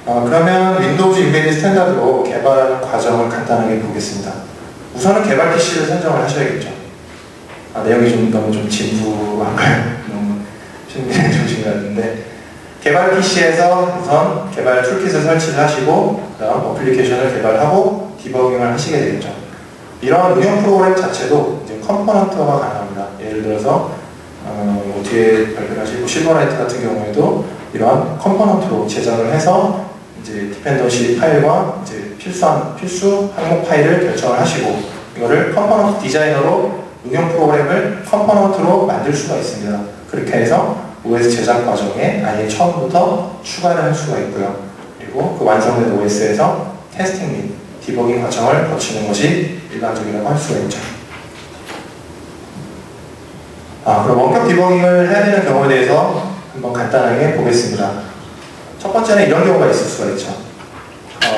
그러면 윈도우즈 인베디드 스탠다드로 개발하는 과정을 간단하게 보겠습니다. 우선은 개발 PC를 선정을 하셔야겠죠. 내용이 너무 진부한가요? 너무 신비한 정신 같은데, 개발 PC에서 우선 개발 툴킷을 설치를 하시고, 그 다음 어플리케이션을 개발하고 디버깅을 하시게 되겠죠. 이런 운영 프로그램 자체도 이제 컴포넌트화가 가능합니다. 예를 들어서 뒤에 발표하시고 실버라이트 같은 경우에도 이러한 컴포넌트로 제작을 해서 이제 디펜던시 파일과 이제 필수 항목 파일을 결정을 하시고, 이거를 컴포넌트 디자이너로 운영 프로그램을 컴포넌트로 만들 수가 있습니다. 그렇게 해서 OS 제작 과정에 아예 처음부터 추가를 할 수가 있고요. 그리고 그 완성된 OS에서 테스팅 및 디버깅 과정을 거치는 것이 일반적이라고 할 수가 있죠. 그럼 원격 디버깅을 해야 되는 경우에 대해서 한번 간단하게 보겠습니다. 첫 번째는 이런 경우가 있을 수가 있죠.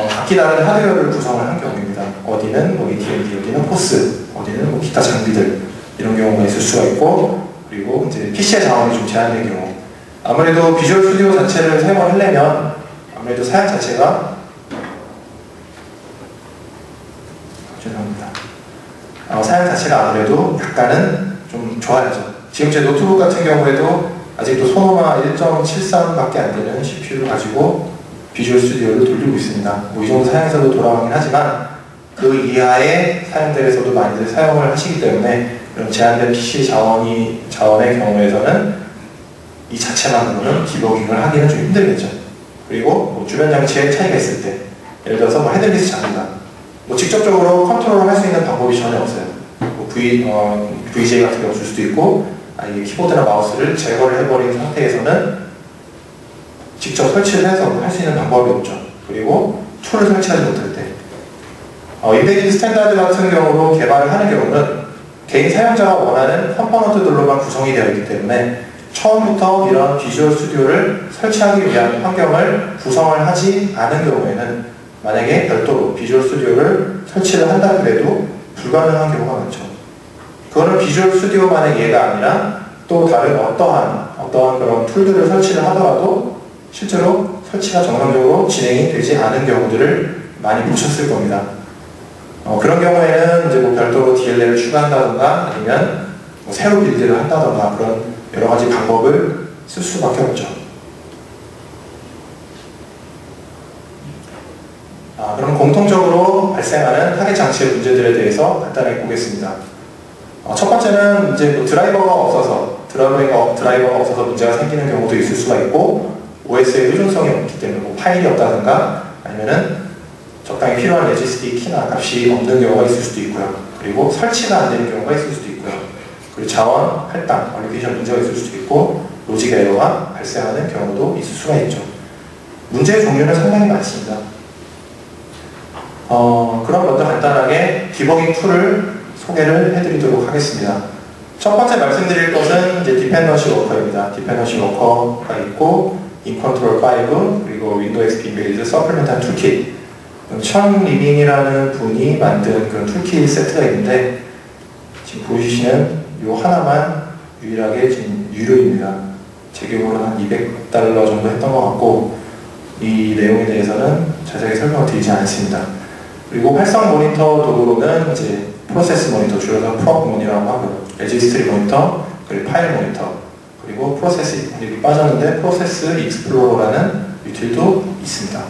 각기 다른 하드웨어를 구성을 한 경우입니다. 어디는 AT&T, 어디는 포스, 어디는 기타 장비들, 이런 경우가 있을 수가 있고, 그리고 이제 PC의 자원이 좀 제한된 경우, 아무래도 비주얼 스튜디오 자체를 사용을 하려면 아무래도 사양 자체가 사양 자체가 아무래도 약간은 좀 좋아야죠. 지금 제 노트북 같은 경우에도 아직도 소노마 1.73밖에 안 되는 CPU를 가지고 비주얼 스튜디오를 돌리고 있습니다. 이 정도 사양에서도 돌아가긴 하지만 그 이하의 사양들에서도 많이들 사용을 하시기 때문에 이런 제한된 PC 자원의 경우에서는 이 자체만으로는 디버깅을 하기는 좀 힘들겠죠. 그리고 주변 장치에 차이가 있을 때, 예를 들어서 헤드리스 장비가 직접적으로 컨트롤을 할 수 있는 방법이 전혀 없어요. VGA 같은 경우 줄 수도 있고, 아니 키보드나 마우스를 제거를 해버린 상태에서는 직접 설치를 해서 할 수 있는 방법이 없죠. 그리고 툴을 설치하지 못할 때, 인베디드 스탠다드 같은 경우로 개발을 하는 경우는 개인 사용자가 원하는 컴포넌트들로만 구성이 되어 있기 때문에 처음부터 이런 비주얼 스튜디오를 설치하기 위한 환경을 구성을 하지 않은 경우에는, 만약에 별도로 비주얼 스튜디오를 설치를 한다 그래도 불가능한 경우가 많죠. 그거는 비주얼 스튜디오만의 예가 아니라 또 다른 어떠한 그런 툴들을 설치를 하더라도 실제로 설치가 정상적으로 진행이 되지 않은 경우들을 많이 보셨을 겁니다. 그런 경우에는 이제 별도로 DLL을 추가한다던가 아니면 새로 빌드를 한다던가 그런 여러 가지 방법을 쓸 수밖에 없죠. 그럼 공통적으로 발생하는 타겟 장치의 문제들에 대해서 간단하게 보겠습니다. 첫 번째는 이제 드라이버가 없어서 문제가 생기는 경우도 있을 수가 있고, OS의 의존성이 없기 때문에 파일이 없다든가 아니면은 적당히 필요한 레지스티 키나 값이 없는 경우가 있을 수도 있고요. 그리고 설치가 안 되는 경우가 있을 수도 있고요. 그리고 자원, 할당, 어플리케이션 문제가 있을 수도 있고, 로직 에러가 발생하는 경우도 있을 수가 있죠. 문제의 종류는 상당히 많습니다. 그럼 먼저 간단하게 디버깅 툴을 소개를 해드리도록 하겠습니다. 첫 번째 말씀드릴 것은 이제 디펜던시 워커입니다. 디펜던시 워커가 있고, 인컨트롤 5, 그리고 윈도우 XP 인베디드 서플멘탈 툴킷, 천 리빙이라는 분이 만든 그런 툴킷 세트가 있는데, 지금 보시시는 요 하나만 유일하게 지금 유료입니다. 제 기억으로는 한 $200 정도 했던 것 같고, 이 내용에 대해서는 자세하게 설명을 드리지 않습니다. 그리고 활성 모니터 도구로는 이제 프로세스 모니터, 줄여서 프롭 모니터라고 하고요. 레지스트리 모니터, 그리고 파일 모니터, 그리고 프로세스, 여기 빠졌는데 프로세스 익스플로러라는 유틸도 있습니다.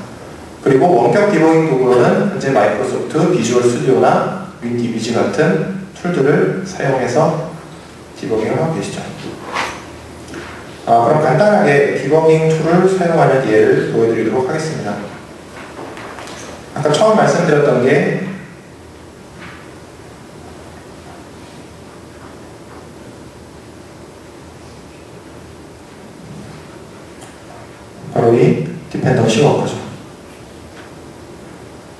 그리고 원격 디버깅 도구로는 현재 마이크로소프트 비주얼 스튜디오나 윈디비지 같은 툴들을 사용해서 디버깅을 하고 계시죠. 그럼 간단하게 디버깅 툴을 사용하는 예를 보여드리도록 하겠습니다. 아까 처음 말씀드렸던 게 바로 이 디펜던시 워커죠.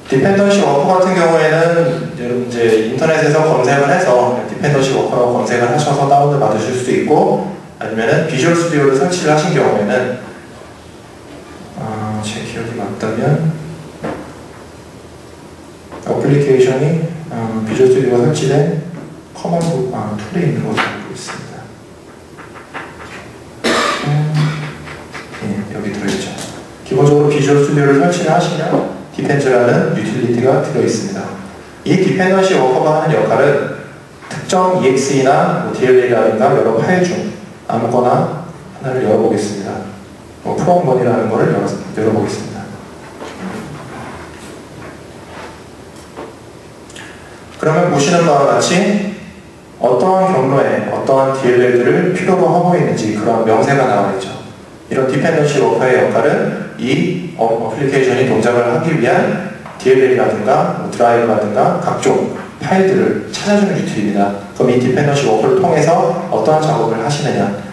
디펜던시 워커 같은 경우에는 이제 인터넷에서 검색을 해서 디펜던시 워커라고 검색을 하셔서 다운을 받으실 수도 있고, 아니면은 비주얼 스튜디오를 설치를 하신 경우에는 제 기억이 맞다면 어플리케이션이 비주얼 스튜디오가 설치된 커맨드 툴에 있는 것으로 알고 있습니다. 여기 들어있죠. 기본적으로 비주얼 스튜디오를 설치를 하시면 디펜즈라는 유틸리티가 들어있습니다. 이 디펜던시 워커가 하는 역할은 특정 EXE나 DLL이라든가 여러 파일 중 아무거나 하나를 열어보겠습니다. 프롬원이라는 것을 열어보겠습니다. 그러면 보시는 바와 같이 어떠한 경로에 어떠한 DLL들을 필요로 하고 있는지 그런 명세가 나와 있죠. 이런 디펜던시 워커의 역할은 이 어플리케이션이 동작을 하기 위한 DLL이라든가 드라이브라든가 각종 파일들을 찾아주는 유틸입니다. 그럼 이 디펜던시 워커를 통해서 어떠한 작업을 하시느냐,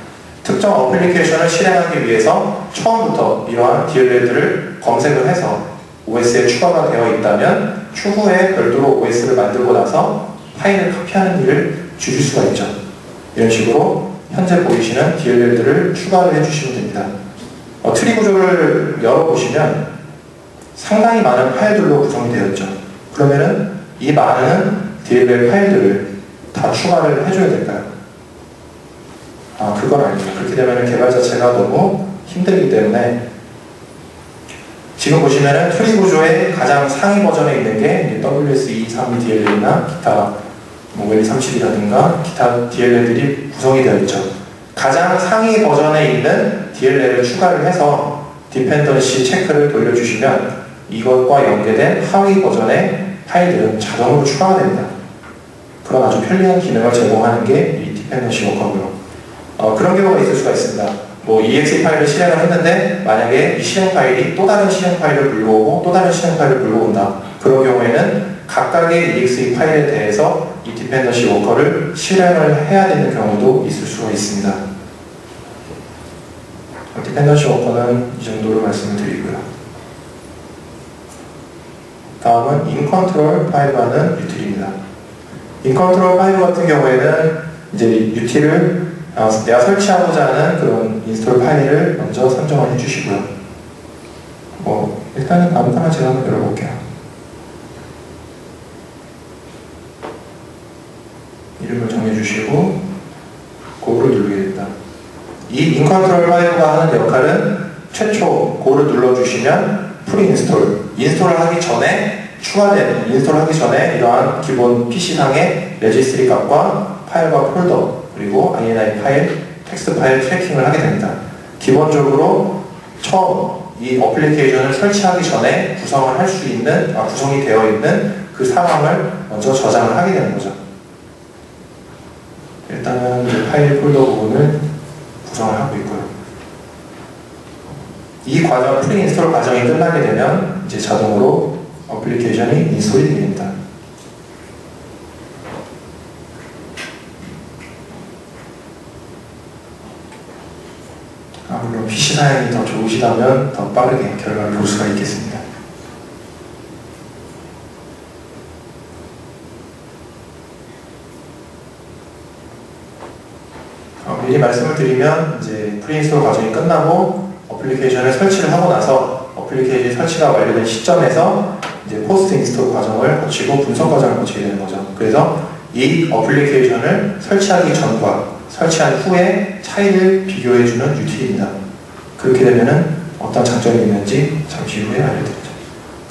특정 어플리케이션을 실행하기 위해서 처음부터 이러한 DLL들을 검색을 해서 OS에 추가가 되어 있다면 추후에 별도로 OS를 만들고 나서 파일을 카피하는 일을 줄일 수가 있죠. 이런 식으로 현재 보이시는 DLL들을 추가를 해주시면 됩니다. 트리 구조를 열어보시면 상당히 많은 파일들로 구성이 되어 있죠. 그러면은 이 많은 DLL 파일들을 다 추가를 해줘야 될까요? 그건 아닙니다. 그렇게 되면 개발 자체가 너무 힘들기 때문에 지금 보시면은 트리 구조의 가장 상위 버전에 있는 게 WS232DLL이나 기타 웰30이라든가 기타 DLL들이 구성이 되어 있죠. 가장 상위 버전에 있는 DLL을 추가를 해서 디펜던시 체크를 돌려주시면 이것과 연계된 하위 버전의 파일들은 자동으로 추가가 됩니다. 그런 아주 편리한 기능을 제공하는 게 이 디펜던시 워커고요. 그런 경우가 있을 수가 있습니다. EXE 파일을 실행을 했는데 만약에 이 실행 파일이 또 다른 실행 파일을 불러오고 또 다른 실행 파일을 불러온다. 그런 경우에는 각각의 EXE 파일에 대해서 이 디펜던시 워커를 실행을 해야 되는 경우도 있을 수가 있습니다. 디펜던시 워커는 이 정도로 말씀을 드리고요. 다음은 인컨트롤 5라는 유틸입니다. 인컨트롤 5 같은 경우에는 이제 유틸을 내가 설치하고자 하는 그런 인스톨 파일을 먼저 선정을 해주시고요. 일단은 아무거나 제가 한번 열어볼게요. 이름을 정해주시고 고를 누르게 됩니다. 이 인컨트롤 5가 하는 역할은 최초 고를 눌러주시면 프리인스톨, 인스톨을 하기 전에 추가된, 인스톨하기 전에 이러한 기본 PC상의 레지스트리 값과 파일과 폴더 그리고 INI 파일, 텍스트 파일 트래킹을 하게 됩니다. 기본적으로 처음 이 어플리케이션을 설치하기 전에 구성을 할 수 있는, 구성이 되어 있는 그 상황을 먼저 저장을 하게 되는 거죠. 일단은 이 파일 폴더 부분을 구성을 하고 있고요. 이 과정, 프리인스톨 과정이 끝나게 되면 이제 자동으로 어플리케이션이 인스톨이 됩니다. 물론 PC 사양이 더 좋으시다면 더 빠르게 결과를 볼 수가 있겠습니다. 미리 말씀을 드리면 이제 프리인스톨 과정이 끝나고 어플리케이션을 설치를 하고 나서 어플리케이션 설치가 완료된 시점에서 이제 포스트 인스톨 과정을 거치고 분석 과정을 거치게 되는 거죠. 그래서 이 어플리케이션을 설치하기 전과 설치한 후에 차이를 비교해주는 유틸입니다. 그렇게 되면은 어떤 장점이 있는지 잠시 후에 알려드리죠.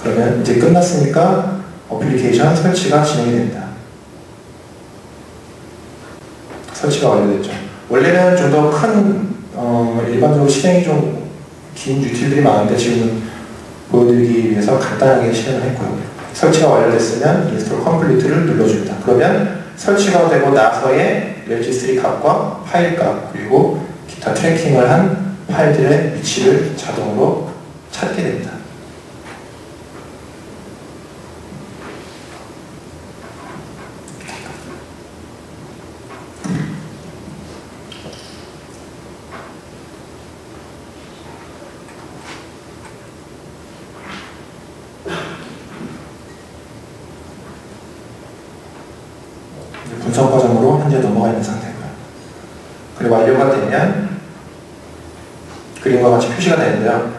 그러면 이제 끝났으니까 어플리케이션 설치가 진행이 됩니다. 설치가 완료됐죠. 원래는 좀 더 큰 일반적으로 실행이 좀 긴 유틸들이 많은데 지금은 보여드리기 위해서 간단하게 실행을 했고요. 설치가 완료됐으면 인스톨 컴플리트를 눌러줍니다. 그러면 설치가 되고 나서의 레지스트리 값과 파일 값 그리고 기타 트래킹을 한 파일들의 위치를 자동으로 찾게 됩니다. 분석 과정으로 현재 넘어가 있는 상태고요. 그리고 완료가 되면 그림과 같이 표시가 되는데요.